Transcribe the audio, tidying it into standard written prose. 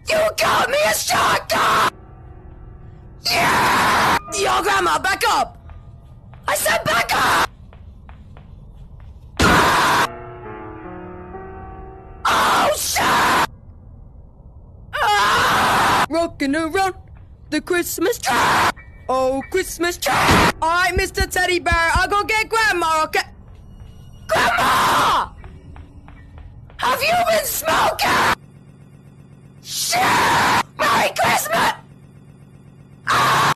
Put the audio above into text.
You got me a shotgun! Yeah! Yo, Grandma, back up! I said back up! Oh, shit! Rocking around the Christmas tree. Oh, Christmas tree. Alright, Mr. Teddy Bear, I'll go get Grandma, okay? Grandma! Have you been smoking?